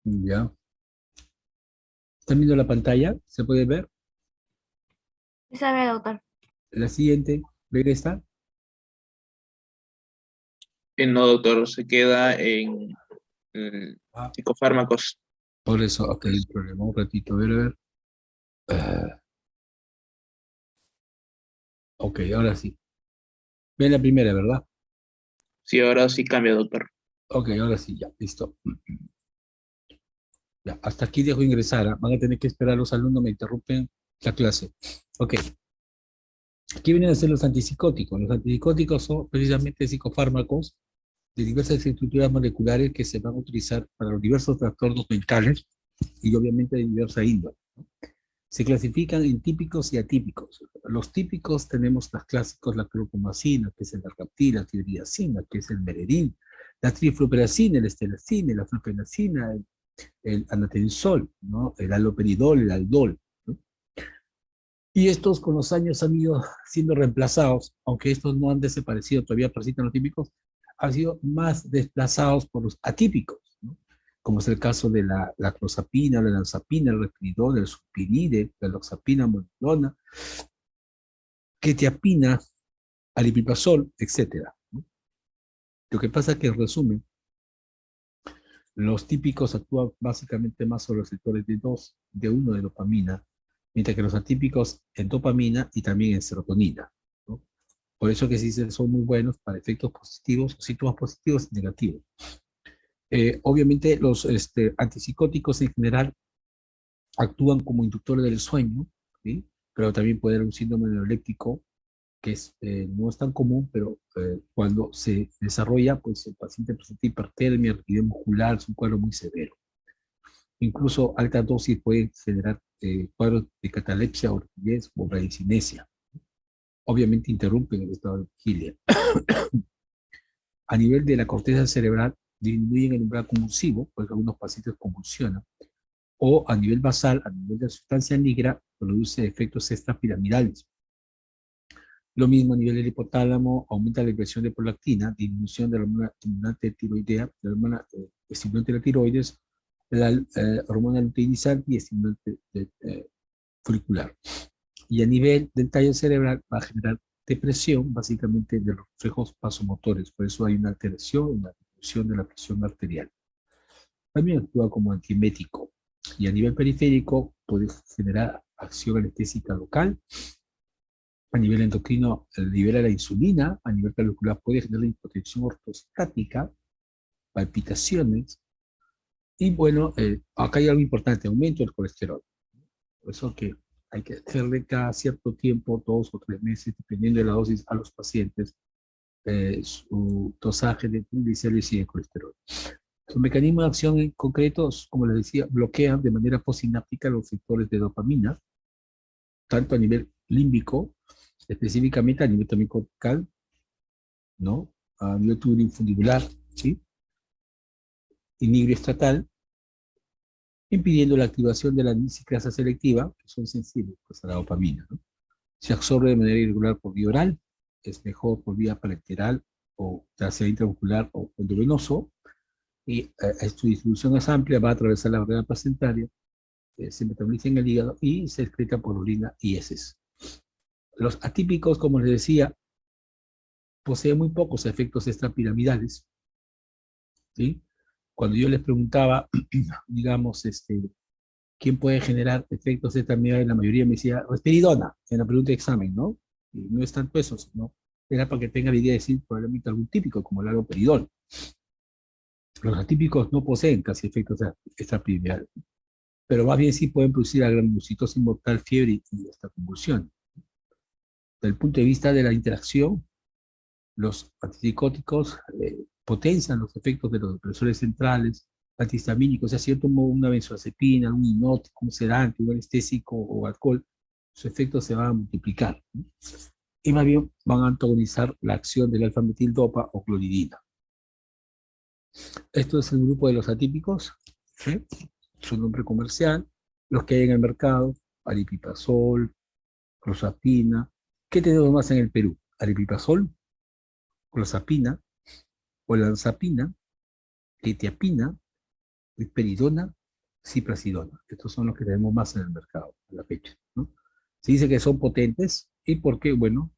Ya. ¿Están viendo la pantalla? ¿Se puede ver? Sí sabe, doctor. La siguiente, ¿ven esta? No, doctor, se queda en Ah, psicofármacos. por eso, ok, hay un problema. Un ratito, a ver, a ver. Ah, ok, ahora sí. Ven la primera, ¿verdad? Sí, ahora sí cambia, doctor. Ok, ahora sí, ya, listo. Ya, hasta aquí dejo ingresar. ¿Ah? Van a tener que esperar los alumnos, me interrumpen la clase. Ok, aquí vienen a ser los antipsicóticos. Los antipsicóticos son precisamente psicofármacos de diversas estructuras moleculares que se van a utilizar para los diversos trastornos mentales y obviamente de diversa índole. Se clasifican en típicos y atípicos. Los típicos tenemos los clásicos, la clorpromacina, que es el argaptil, la tiridazina, que es el meredin, la trifluperacina, el estelacina, la flupenacina, el anatensol, ¿no? El haloperidol, el aldol, ¿no? Y estos con los años han ido siendo reemplazados, aunque estos no han desaparecido, todavía persisten los típicos, han sido más desplazados por los atípicos, ¿no? Como es el caso de la clozapina, la olanzapina, el refridol, el supiride, la loxapina, molidona, quetiapina, alipiprazol, etcétera, ¿no? Lo que pasa es que, en resumen, los típicos actúan básicamente más sobre los receptores de 2, de 1 de dopamina, mientras que los atípicos en dopamina y también en serotonina, ¿no? Por eso que sí son muy buenos para efectos positivos, síntomas positivos y negativos. Obviamente los antipsicóticos en general actúan como inductores del sueño, ¿sí? Pero también puede haber un síndrome neuroléptico que no es tan común, pero cuando se desarrolla, pues el paciente presenta hipertermia, rigidez muscular, es un cuadro muy severo. Incluso altas dosis pueden generar cuadros de catalepsia o rigidez o bradicinesia. Obviamente interrumpen el estado de vigilia. A nivel de la corteza cerebral, disminuyen el umbral convulsivo, pues algunos pacientes convulsionan, o a nivel basal, a nivel de la sustancia negra, produce efectos extrapiramidales. Lo mismo a nivel del hipotálamo, aumenta la expresión de prolactina, disminución de la hormona estimulante tiroidea, la hormona estimulante de la tiroides, la hormona luteinizante y estimulante folicular. Y a nivel del tallo cerebral va a generar depresión, básicamente de los reflejos vasomotores. Por eso hay una alteración, una disminución de la presión arterial. También actúa como antiemético. Y a nivel periférico puede generar acción anestésica local. A nivel endocrino libera la insulina. A nivel cardiovascular puede generar hipotensión ortostática, palpitaciones. Y bueno, acá hay algo importante, aumento del colesterol. Por eso que hay que hacerle cada cierto tiempo, 2 o 3 meses, dependiendo de la dosis a los pacientes, su dosaje de triglicéridos y de colesterol. Su mecanismo de acción en concreto, como les decía, bloquean de manera posináptica los receptores de dopamina, tanto a nivel límbico, específicamente a nivel también cortical, ¿no? A nivel tubuloinfundibular, ¿sí? Y nigroestatal, impidiendo la activación de la ciclasa selectiva, que son sensibles pues, a la dopamina, ¿no? Se absorbe de manera irregular por vía oral, es mejor por vía parenteral o ya sea intramuscular o endovenoso, y su distribución es amplia, va a atravesar la barrera placentaria, se metaboliza en el hígado y se excreta por orina y heces. Los atípicos, como les decía, poseen muy pocos efectos extrapiramidales, ¿sí? Cuando yo les preguntaba, digamos, ¿quién puede generar efectos extrapiramidales? La mayoría me decía, risperidona, en la pregunta de examen, ¿no? Y no es tanto eso, sino era para que tenga la idea de decir probablemente algún típico, como el haloperidol. Los atípicos no poseen casi efectos extrapiramidales, pero más bien sí pueden producir granulocitosis mortal, fiebre y hasta convulsión. Desde el punto de vista de la interacción, los antipsicóticos potencian los efectos de los depresores centrales, antihistamínicos, o sea, si yo tomo una benzodiazepina, un hipnótico, un sedante, un anestésico o alcohol, sus efectos se van a multiplicar, ¿no? Y más bien van a antagonizar la acción del alfa-metildopa o cloridina. Esto es el grupo de los atípicos, ¿sí? Su nombre comercial, los que hay en el mercado, aripiprazol, clozapina. ¿Qué tenemos más en el Perú? Aripiprazol, clozapina, olanzapina, quetiapina, risperidona, ziprasidona. Estos son los que tenemos más en el mercado a la fecha, ¿no? Se dice que son potentes y porque, bueno,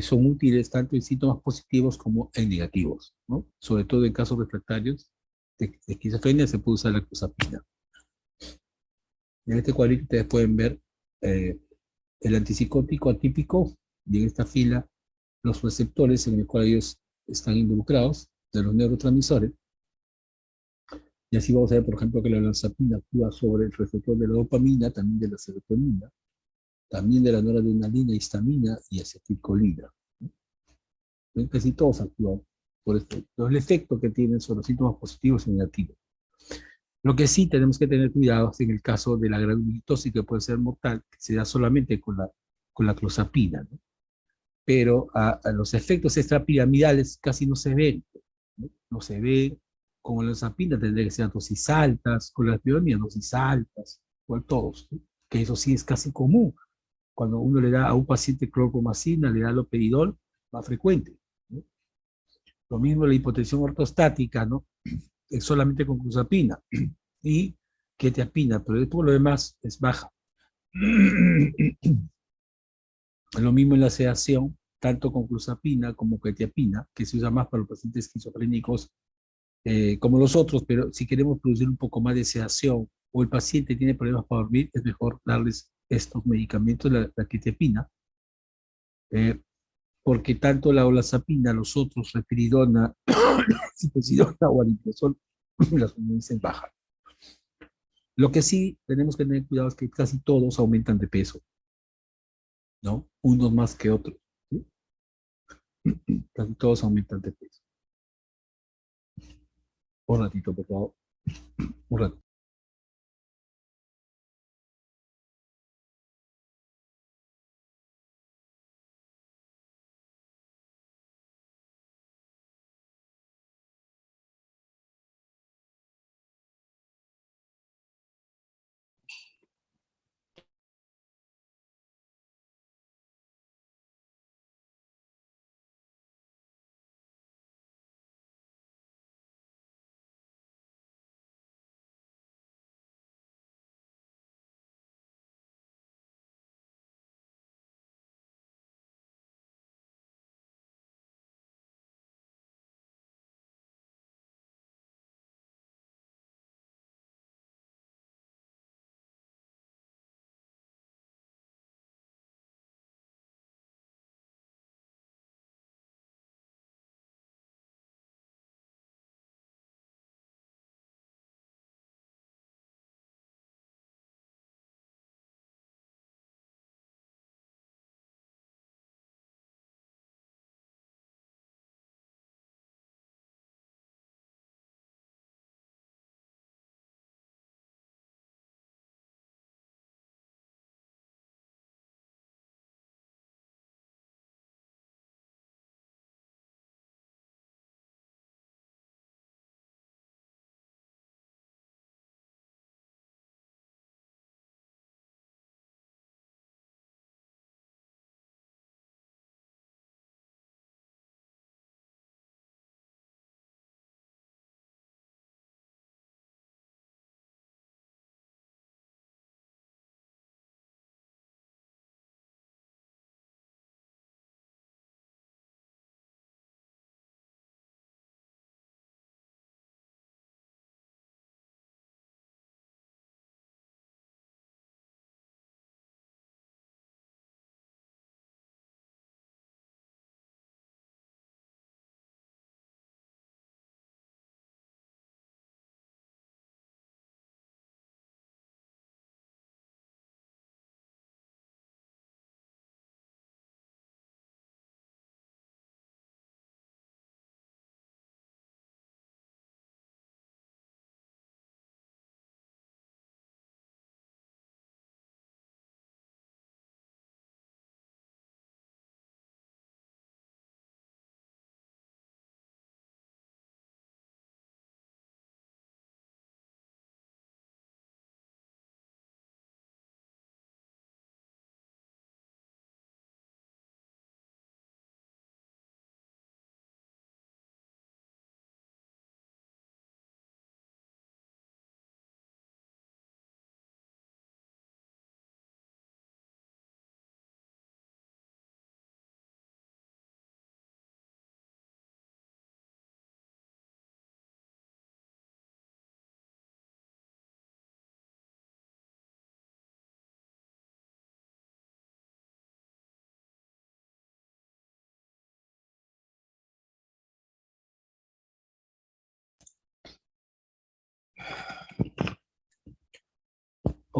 son útiles tanto en síntomas positivos como en negativos, ¿no? Sobre todo en casos refractarios de esquizofrenia se puede usar la clozapina. En este cuadrito ustedes pueden ver eh, el antipsicótico atípico y en esta fila los receptores en los cuales ellos están involucrados de los neurotransmisores. Y así vamos a ver, por ejemplo, que la olanzapina actúa sobre el receptor de la dopamina, también de la serotonina, también de la noradrenalina, histamina y acetilcolina. Casi todos actúan por esto. Entonces, el efecto que tienen son los síntomas positivos y negativos. Lo que sí tenemos que tener cuidado es en el caso de la granulitosis, que puede ser mortal, que se da solamente con la clozapina, ¿no? Pero a los efectos extrapiramidales casi no se ven, ¿no? No se ven. Con la olanzapina tendría que ser dosis altas, con la aspirina dosis altas, igual todos, ¿no? Que eso sí es casi común. Cuando uno le da a un paciente clorpromacina, le da loperidol, más frecuente, ¿no? Lo mismo la hipotensión ortostática, ¿no? Es solamente con clozapina y quetiapina, pero por lo demás es baja. Lo mismo en la sedación, tanto con clozapina como quetiapina, que se usa más para los pacientes esquizofrénicos como los otros, pero si queremos producir un poco más de sedación o el paciente tiene problemas para dormir, es mejor darles estos medicamentos, la quetiapina, eh, porque tanto la olanzapina, los otros, respiridona, ciperidona o aliprazol, las unidades bajan. Lo que sí tenemos que tener cuidado es que casi todos aumentan de peso, ¿no? Unos más que otros, ¿sí? Casi todos aumentan de peso. Un ratito, por favor. Un ratito.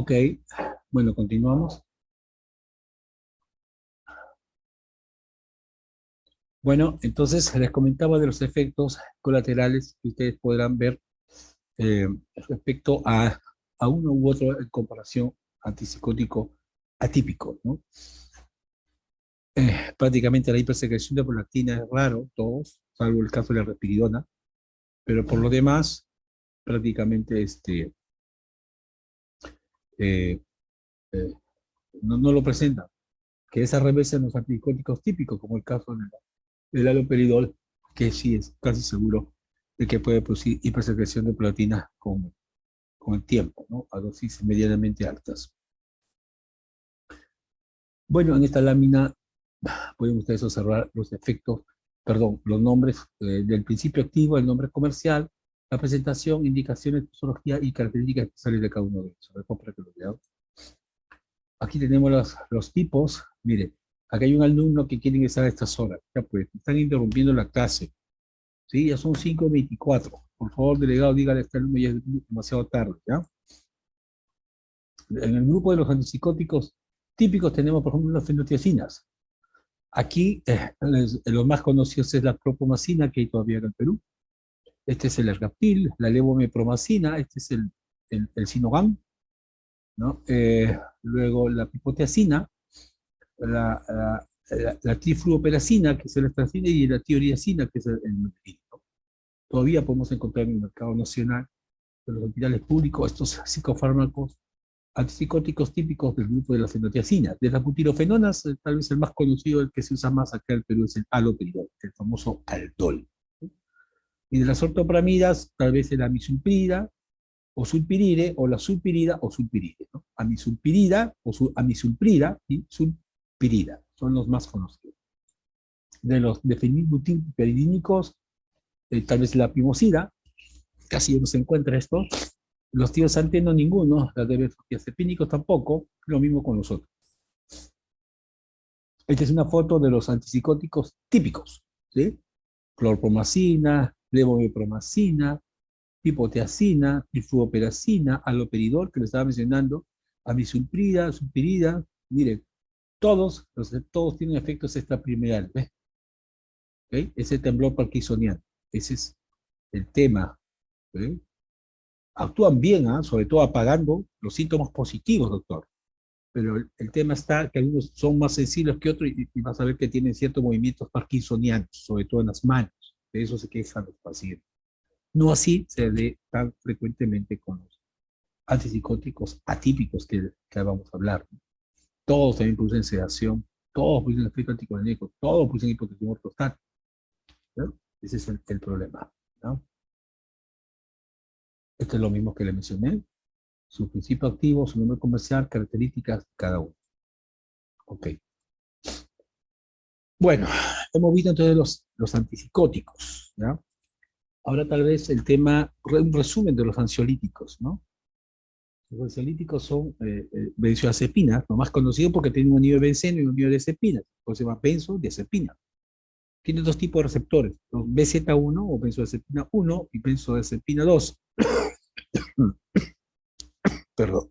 Ok, bueno, continuamos. Bueno, entonces les comentaba de los efectos colaterales que ustedes podrán ver eh, respecto a uno u otro en comparación antipsicótico atípico, ¿no? Prácticamente la hipersecreción de prolactina es raro, todos, salvo el caso de la respiridona, pero por lo demás, prácticamente eh, eh, no lo presentan. Que esa reversa en los antipsicóticos típicos, como el caso del haloperidol, que sí es casi seguro de que puede producir hipersecreción de prolactina con el tiempo, ¿no? A dosis medianamente altas. Bueno, en esta lámina pueden ustedes observar los efectos, perdón, los nombres del principio activo, el nombre comercial, la presentación, indicaciones, posología y características especiales de cada uno de ellos. A ver, para que lo vean. Aquí tenemos los tipos. Mire, aquí hay un alumno que quiere ingresar a estas horas. Ya pues, están interrumpiendo la clase. ¿Sí? Ya son 5:24. Por favor, delegado, dígale a este alumno, ya es demasiado tarde, ¿ya? En el grupo de los antipsicóticos típicos tenemos, por ejemplo, las fenotiacinas. Aquí, los más conocidos es la clopomacina, que hay todavía en el Perú. Este es el ergaptil, la levomepromacina, este es el Sinogam, ¿no? Luego la pipoteacina, la trifluoperacina, que es el estracina, y la tioriacina, que es el metilino, ¿no? Todavía podemos encontrar en el mercado nacional de los hospitales públicos estos psicofármacos antipsicóticos típicos del grupo de las fenotiacinas. De las butirofenonas, tal vez el más conocido, el que se usa más acá en el Perú, es el haloperidol, el famoso Aldol. Y de las ortopramidas, tal vez el amisulprida, o sulpiride, o la sulpirida, o sulpiride, ¿no? Amisulpirida, o amisulprida, y sulpirida, son los más conocidos. De los de fenilbutilperidínicos, tal vez la pimosida, casi ya no se encuentra esto. Los tiosantenos ninguno, las de benzodiazepínicos tampoco, lo mismo con los otros. Esta es una foto de los antipsicóticos típicos, ¿sí? Clorpromacina, levomepromacina, hipoteacina, trifluoperacina, haloperidol, que le estaba mencionando, amisulprida, sulpirida, miren, todos tienen efectos extrapiramidales, ¿ves? ¿Okay? Ese temblor parkinsoniano, ese es el tema, ¿sí? Actúan bien, ¿eh? Sobre todo apagando los síntomas positivos, doctor. Pero el tema está que algunos son más sensibles que otros y vas a ver que tienen ciertos movimientos parkinsonianos, sobre todo en las manos. De eso se quejan los pacientes. No así se ve tan frecuentemente con los antipsicóticos atípicos que vamos a hablar. Todos también producen sedación, todos producen efecto anticolinérgico, todos producen hipotensión ortostática, ¿no? Ese es el problema, ¿no? Esto es lo mismo que le mencioné. Su principio activo, su nombre comercial, características de cada uno. Ok. Bueno, hemos visto entonces los antipsicóticos, ¿ya? Ahora tal vez el tema, un resumen de los ansiolíticos, ¿no? Los ansiolíticos son benzodiazepinas, lo más conocido porque tienen un anillo de benceno y un anillo de diazepina, por eso se llama benzodiazepina. Tiene dos tipos de receptores, los BZ1 o benzodiazepina 1 y benzodiazepina 2. Perdón.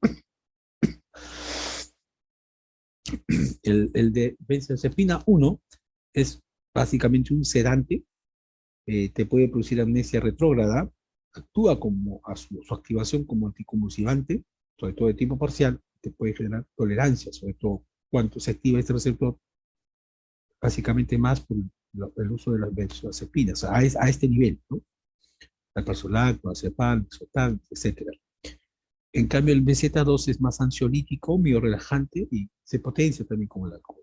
El de benzodiazepina 1 es básicamente un sedante, te puede producir amnesia retrógrada, actúa como su activación como anticonvulsivante, sobre todo de tipo parcial, te puede generar tolerancia, sobre todo cuando se activa este receptor, básicamente más por el uso de las benzodiazepinas, a este nivel, ¿no? Alprazolam, clonazepam, Lexotan, etc. En cambio, el BZ2 es más ansiolítico, miorelajante y se potencia también como el alcohol.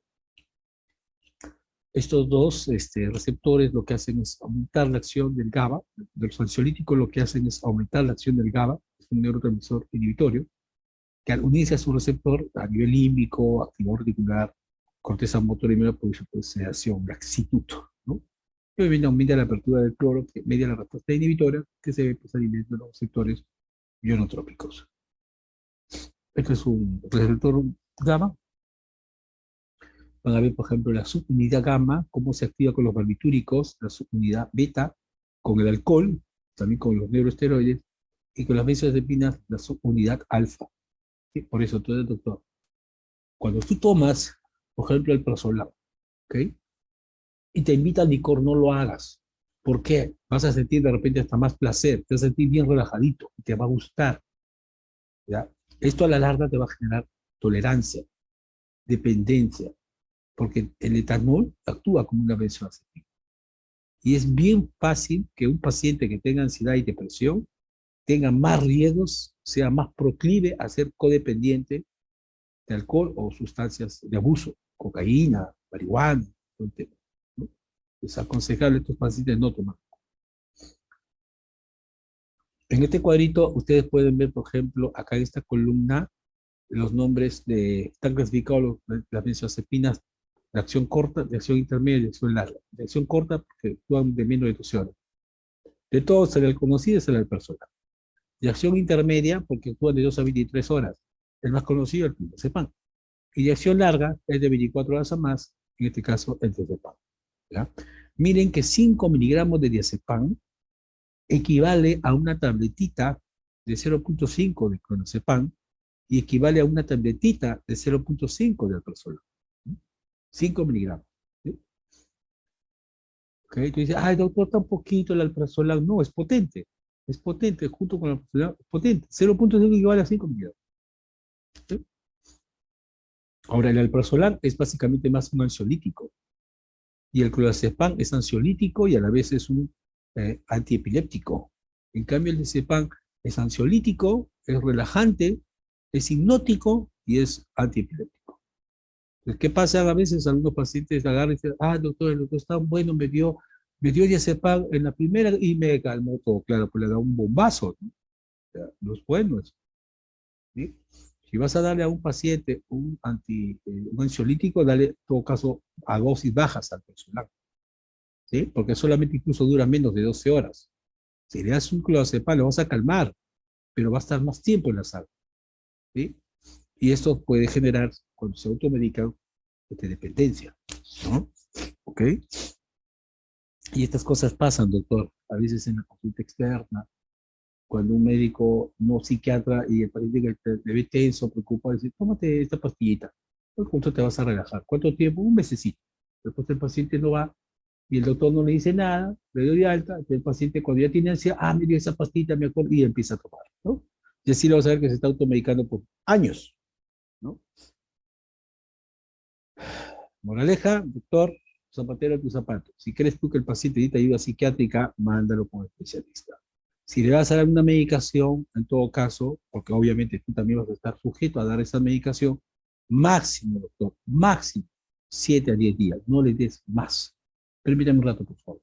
Estos dos receptores lo que hacen es aumentar la acción del GABA. De los ansiolíticos lo que hacen es aumentar la acción del GABA, es un neurotransmisor inhibitorio, que al unirse a su receptor a nivel límbico, activo reticular, corteza motora y medio produce sedación, laxitud, ¿no? Y obviamente aumenta la apertura del cloro, que media la respuesta inhibitoria, que se ve pues alimentando los receptores ionotrópicos. Este es un receptor GABA. Van a ver, por ejemplo, la subunidad gamma, cómo se activa con los barbitúricos, la subunidad beta con el alcohol, también con los neuroesteroides, y con las benzodiazepinas, la subunidad alfa. ¿sí? Por eso, entonces, doctor, cuando tú tomas, por ejemplo, el prazolam, ¿ok? Y te invita al licor, no lo hagas. ¿Por qué? Vas a sentir de repente hasta más placer, te vas a sentir bien relajadito, y te va a gustar, ¿ya? Esto a la larga te va a generar tolerancia, dependencia, porque el etanol actúa como una benzodiazepina. Y es bien fácil que un paciente que tenga ansiedad y depresión tenga más riesgos, sea más proclive a ser codependiente de alcohol o sustancias de abuso, cocaína, marihuana, todo el tema, ¿no? Es aconsejable a estos pacientes no tomar. En este cuadrito ustedes pueden ver, por ejemplo, acá en esta columna, los nombres están clasificados las benzodiazepinas de acción corta, de acción intermedia y de acción larga. De acción corta porque actúan de menos de 12 horas. De todos se le conocido es el personal. De acción intermedia porque actúan de 2 a 23 horas. El más conocido es el clonazepam. Y de acción larga es de 24 horas a más, en este caso el diazepam, ¿ya? Miren que 5 miligramos de diazepam equivale a una tabletita de 0.5 de clonazepam y equivale a una tabletita de 0.5 de alprazolam. 5 miligramos. ¿Sí? Okay, tú dices, ay, doctor, tan poquito el alprazolam. No, es potente, junto con el alprazolam, es potente. 0.5 equivale a 5 miligramos. ¿Sí? Ahora, el alprazolam es básicamente más un ansiolítico y el clonazepam es ansiolítico y a la vez es un antiepiléptico. En cambio, el diazepam es ansiolítico, es relajante, es hipnótico y es antiepiléptico. Entonces, ¿qué pasa? A veces algunos pacientes agarran y dicen, ah, doctor, el doctor está bueno, me dio diazepam en la primera y me calmó todo. Claro, pues le da un bombazo, ¿no? O sea, no es bueno eso, ¿sí? Si vas a darle a un paciente un ansiolítico, dale en todo caso a dosis bajas al personal, ¿sí? Porque solamente incluso dura menos de 12 horas. Si le das un clonazepam, lo vas a calmar, pero va a estar más tiempo en la sala, ¿sí? Y esto puede generar, cuando se automedican, dependencia, ¿no? ¿Ok? Y estas cosas pasan, doctor, a veces en la consulta externa, cuando un médico no psiquiatra y el paciente que te ve tenso, preocupado, dice, tómate esta pastillita. ¿Cuánto te vas a relajar? ¿Cuánto tiempo? Un mesecito. Después el paciente no va y el doctor no le dice nada, le doy de alta, el paciente cuando ya tiene ansiedad, me dio esa pastita, me acuerdo, y empieza a tomar, ¿no? Y así lo vas a ver que se está automedicando por años, ¿no? Moraleja, doctor, zapatero a tu zapato. Si crees tú que el paciente necesita ayuda psiquiátrica, mándalo con un especialista. Si le vas a dar una medicación, en todo caso, porque obviamente tú también vas a estar sujeto a dar esa medicación, máximo, doctor, máximo 7 a 10 días, no le des más. Permítame un rato, por favor.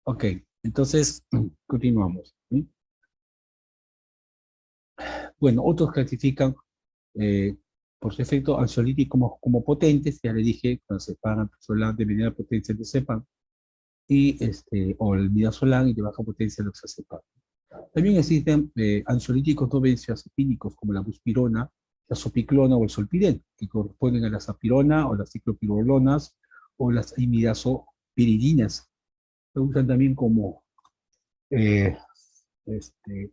Ok, entonces, continuamos, ¿sí? Bueno, otros clasifican por su efecto ansiolítico como potentes, ya le dije, cuando se pagan solar de mediana potencia de cepan, o el midazolam y de baja potencia el oxazepam. También existen ansiolíticos no benzodiazepínicos como la buspirona, la sopiclona o el solpidem, que corresponden a la sapirona o las ciclopirolonas o las imidazopiridinas. Se usan también como eh, este,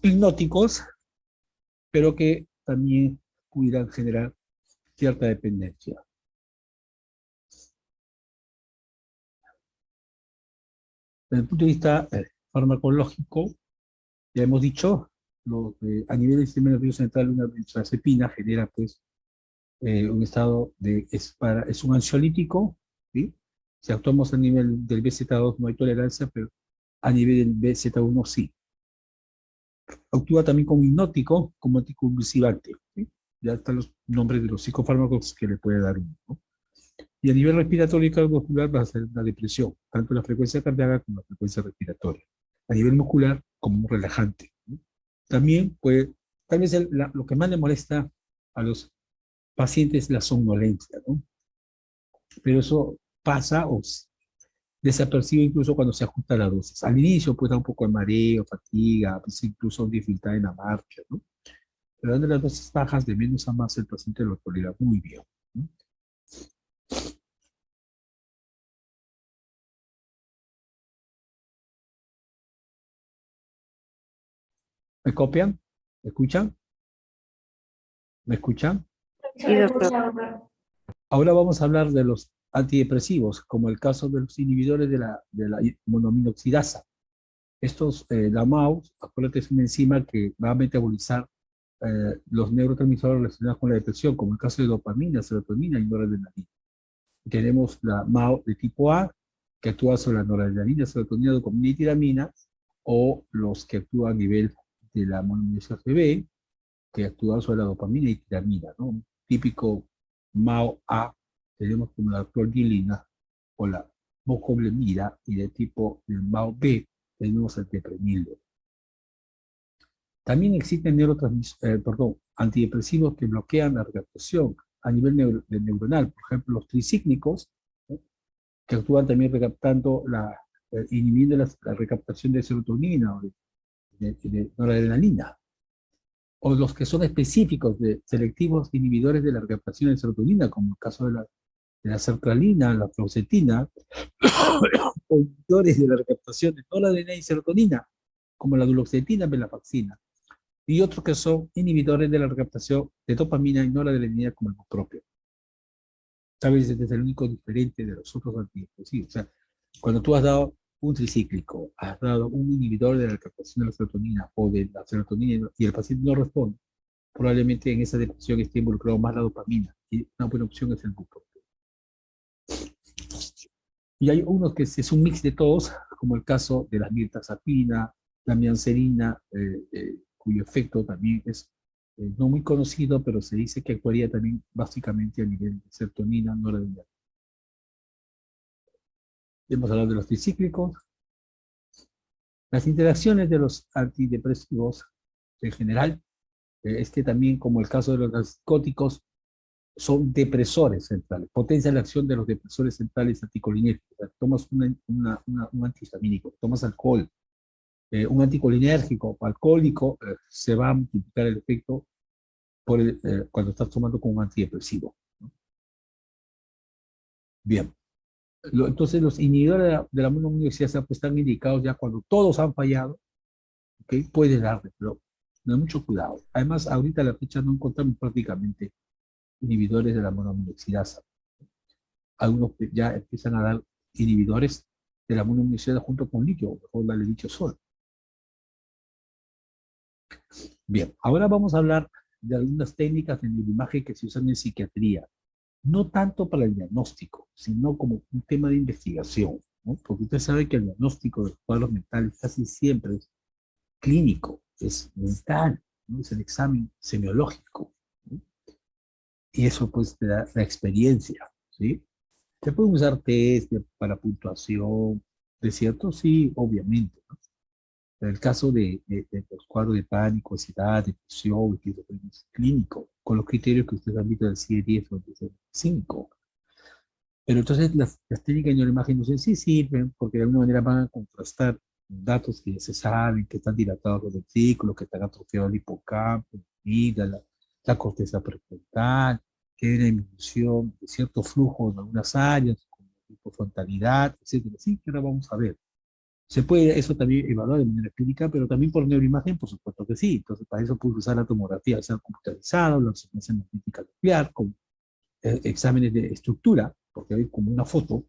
hipnóticos, pero que también pudieran generar cierta dependencia. Desde el punto de vista farmacológico, ya hemos dicho, a nivel del sistema nervioso central, una benzodiazepina genera pues un estado es un ansiolítico, ¿sí? Si actuamos a nivel del BZ2 no hay tolerancia, pero a nivel del BZ1 sí. Actúa también como hipnótico, como anticonvulsivante, ¿sí? Ya están los nombres de los psicofármacos que le puede dar uno, ¿no? Y a nivel respiratorio y cardiovascular va a ser una depresión, tanto la frecuencia cardíaca como la frecuencia respiratoria. A nivel muscular, como un relajante, ¿no? También puede, tal vez lo que más le molesta a los pacientes es la somnolencia, ¿no? Pero eso pasa o desapercibe incluso cuando se ajusta la dosis. Al inicio puede dar un poco de mareo, fatiga, pues incluso dificultad en la marcha, ¿no? Pero dando las dosis bajas, de menos a más, el paciente lo tolera muy bien, ¿no? ¿Me copian? ¿Me escuchan? ¿Me escuchan? Sí, doctor. Ahora vamos a hablar de los antidepresivos, como el caso de los inhibidores de la monoaminoxidasa. Estos, la MAO, acuérdate, es una enzima que va a metabolizar los neurotransmisores relacionados con la depresión, como el caso de dopamina, serotonina y noradrenalina. Tenemos la MAO de tipo A, que actúa sobre la noradrenalina, serotonina, dopamina y tiramina, o los que actúan a nivel de la monoaminoxidasa B, que actúa sobre la dopamina y tiramina, ¿no? Un típico MAO A, tenemos como la clorgilina o la mocoblemida, y de tipo el MAO B, tenemos el teprenilo. También existen antidepresivos que bloquean la recaptación a nivel neuronal, por ejemplo, los tricíclicos, ¿no? Que actúan también recaptando inhibiendo la recaptación de serotonina o de noradrenalina, o los que son específicos de selectivos inhibidores de la recaptación de serotonina, como el caso de la sertralina, la fluoxetina, o inhibidores de la recaptación de noradrenalina y serotonina, como la duloxetina, venlafaxina, y otros que son inhibidores de la recaptación de dopamina y noradrenalina, como el propio. Tal vez este es el único diferente de los otros antidepresivos. O sea, cuando tú has dado un tricíclico, has dado un inhibidor de la recaptación de la serotonina o de la serotonina y el paciente no responde, probablemente en esa depresión esté involucrado más la dopamina, y una buena opción es el bupropión. Y hay unos que es un mix de todos, como el caso de la mirtazapina, la mianserina, cuyo efecto también es no muy conocido, pero se dice que actuaría también básicamente a nivel de serotonina, noradrenalina. Hemos hablado de los tricíclicos. Las interacciones de los antidepresivos en general, también como el caso de los psicóticos, son depresores centrales, potencian la acción de los depresores centrales anticolinérgicos. O sea, tomas un antihistamínico, tomas alcohol, un anticolinérgico o alcohólico, se va a multiplicar el efecto cuando estás tomando con un antidepresivo, ¿no? Bien. Entonces los inhibidores de la monoaminoxidasa pues están indicados ya cuando todos han fallado, ¿ok? Puede darle, pero no hay mucho cuidado. Además, ahorita a la fecha no encontramos prácticamente inhibidores de la monoaminoxidasa. Algunos ya empiezan a dar inhibidores de la monoaminoxidasa junto con litio, o mejor darle litio sol. Bien, ahora vamos a hablar de algunas técnicas de neuroimagen que se usan en psiquiatría, no tanto para el diagnóstico, sino como un tema de investigación, ¿no? Porque usted sabe que el diagnóstico de los cuadros mentales casi siempre es clínico, es mental, ¿no? Es el examen semiológico, ¿no? Y eso pues te da la experiencia, ¿sí? Se pueden usar test para puntuación, de cierto, sí, obviamente, ¿no? En el caso de los cuadros de pánico, ansiedad, depresión, esquizofrenia, es clínico, con los criterios que ustedes han visto del CIE-10 o del CIE-5. Pero entonces las técnicas de neuroimagen no sé si sirven porque de alguna manera van a contrastar datos que ya se saben, que están dilatados los vesículos, que están atrofiados el hipocampo, la amígdala, la corteza prefrontal, que hay una disminución de cierto flujo en algunas áreas, como la hipofrontalidad, etcétera. Sí, que ahora vamos a ver. Se puede eso también evaluar de manera clínica, pero también por neuroimagen, por supuesto que sí. Entonces, para eso puedes usar la tomografía, o sea, computarizada, la resonancia magnética nuclear, con exámenes de estructura, porque hay como una foto,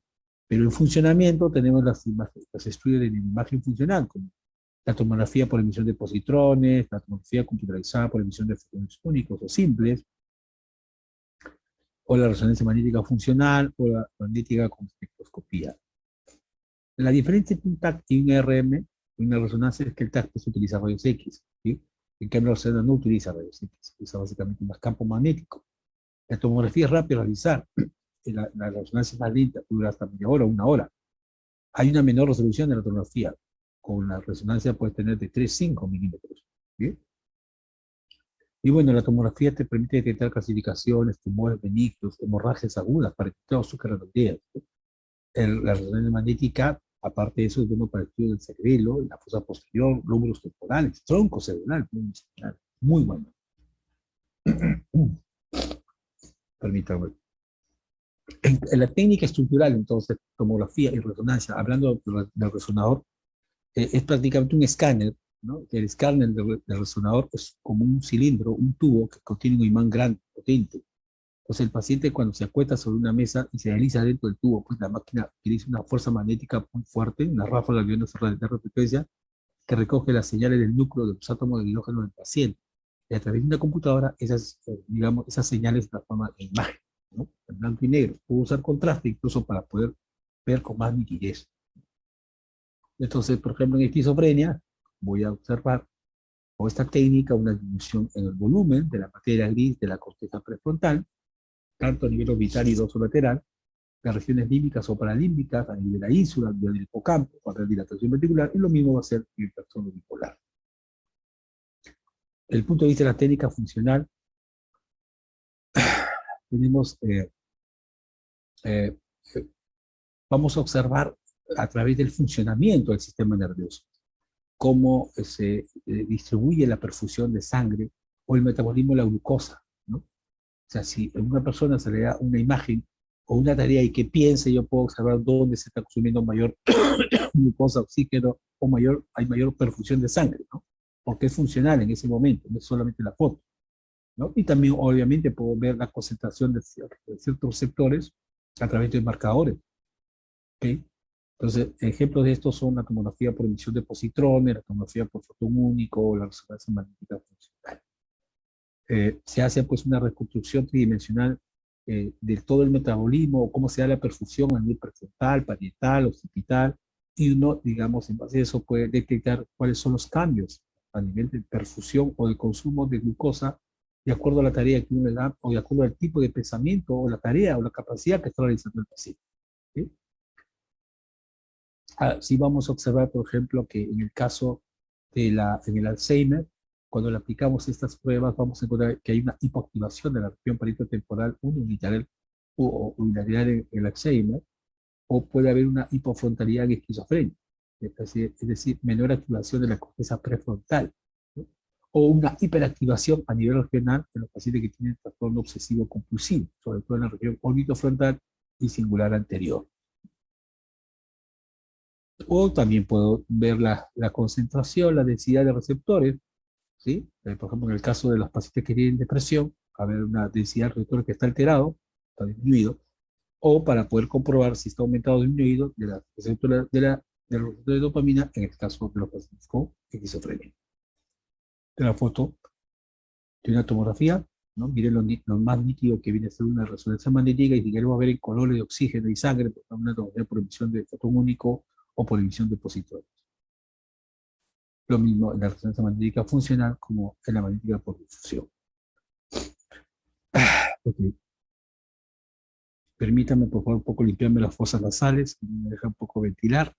pero en funcionamiento tenemos los estudios de imagen funcional, como la tomografía por emisión de positrones, la tomografía computarizada por emisión de fotones únicos o simples, o la resonancia magnética funcional, o la magnética con espectroscopía. La diferencia entre un TAC y un RM, una resonancia, es que el TAC se utiliza rayos X, ¿sí? En cambio, la resonancia no utiliza rayos X, usa básicamente más campo magnético. La tomografía es rápida de realizar, la resonancia es más lenta, dura hasta media hora, una hora. Hay una menor resolución de la tomografía, con la resonancia puede tener de 3 a 5 milímetros. ¿Sí? Y bueno, la tomografía te permite detectar calcificaciones, tumores benignos, hemorragias agudas, para detectar azúcar redondeas. ¿Sí? La resonancia magnética, aparte de eso, es bueno para el estudio del cerebelo, la fosa posterior, lóbulos temporales, tronco cerebral, muy bueno. Permítame. En la técnica estructural, entonces, tomografía y resonancia, hablando del resonador, es prácticamente un escáner, ¿no? El escáner del resonador es como un cilindro, un tubo que contiene un imán grande, potente. Entonces el paciente cuando se acuesta sobre una mesa y se desliza dentro del tubo, pues la máquina utiliza una fuerza magnética muy fuerte, una ráfaga de ondas de frecuencia, que recoge las señales del núcleo de los átomos de hidrógeno del paciente. Y a través de una computadora, digamos, esas señales se transforman en imagen, ¿no? En blanco y negro. Puedo usar contraste incluso para poder ver con más nitidez. Entonces, por ejemplo, en esquizofrenia, voy a observar con esta técnica una disminución en el volumen de la materia gris de la corteza prefrontal, tanto a nivel orbital y dorsolateral, las regiones límbicas o paralímbicas, a nivel de la ínsula, del hipocampo, para la dilatación ventricular, y lo mismo va a ser en el trastorno bipolar. Desde el punto de vista de la técnica funcional, tenemos, eh, vamos a observar a través del funcionamiento del sistema nervioso, cómo se distribuye la perfusión de sangre o el metabolismo de la glucosa, ¿no? O sea, si a una persona se le da una imagen o una tarea y que piense, yo puedo observar dónde se está consumiendo mayor glucosa, oxígeno, o hay mayor perfusión de sangre, ¿no? Porque es funcional en ese momento, no es solamente la foto, ¿no? Y también, obviamente, puedo ver la concentración de ciertos receptores a través de marcadores, ¿ok? Entonces, ejemplos de estos son la tomografía por emisión de positrones, la tomografía por fotón único, la resonancia magnética funcional. Se hace pues una reconstrucción tridimensional de todo el metabolismo, cómo se da la perfusión a nivel prefrontal, parietal, occipital, y uno, digamos, en base a eso puede detectar cuáles son los cambios a nivel de perfusión o de consumo de glucosa de acuerdo a la tarea que uno le da o de acuerdo al tipo de pensamiento o la tarea o la capacidad que está realizando el paciente. ¿Sí? Sí vamos a observar, por ejemplo, que en el caso en el Alzheimer, cuando le aplicamos estas pruebas, vamos a encontrar que hay una hipoactivación de la región parieto-temporal unilateral o unilateral en el Alzheimer, o puede haber una hipofrontalidad en esquizofrenia, es decir, menor activación de la corteza prefrontal, ¿no? O una hiperactivación a nivel regional en los pacientes que tienen trastorno obsesivo compulsivo, sobre todo en la región orbitofrontal y singular anterior. O también puedo ver la concentración, la densidad de receptores, ¿sí? Por ejemplo, en el caso de los pacientes que tienen depresión, a ver una densidad de receptores que está alterado, está disminuido, o para poder comprobar si está aumentado o disminuido de la receptora de los receptores de dopamina en el caso de los pacientes con esquizofrenia. De la foto de una tomografía, ¿no? Miren lo más nítido que viene a ser una resonancia magnética, y si queremos ver en colores de oxígeno y sangre, pues, una tomografía por emisión de fotón único o por emisión de positrones. Lo mismo en la resonancia magnética funcional como en la magnética por difusión. Okay. Permítame, por favor, un poco limpiarme las fosas nasales, que me deja un poco ventilar.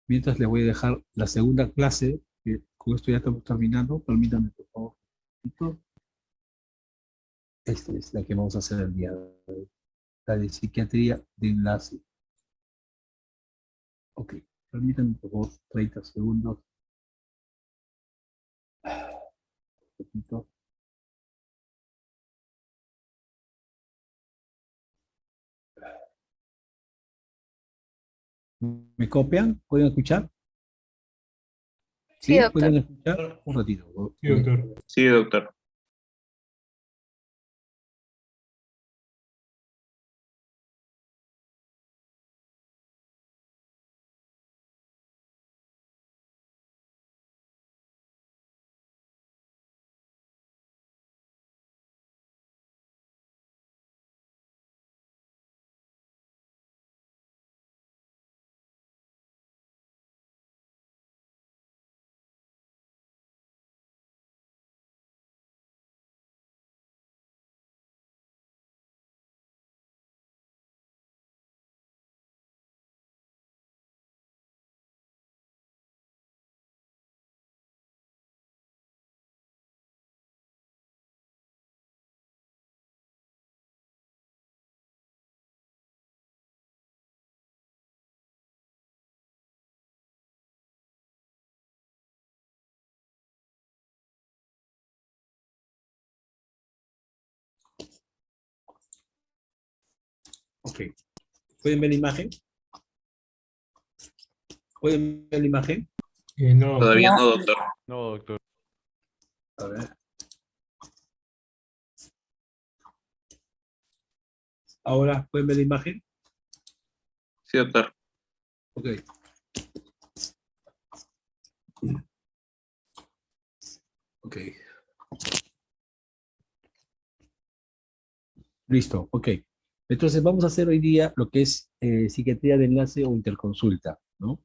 Mientras le voy a dejar la segunda clase, que con esto ya estamos terminando. Permítame, por favor. Esta es la que vamos a hacer el día de hoy, la de psiquiatría de enlace. Ok, permítame, por favor, 30 segundos. Un poquito. ¿Me copian? ¿Pueden escuchar? Sí, doctor. ¿Pueden escuchar? Un ratito. Sí, doctor. Sí, doctor. Ok. ¿Pueden ver la imagen? ¿Pueden ver la imagen? No, doctor. Todavía no, doctor. No, doctor. A ver. Ahora, ¿pueden ver la imagen? Sí, doctor. Ok. Ok. Listo, ok. Entonces vamos a hacer hoy día lo que es psiquiatría de enlace o interconsulta.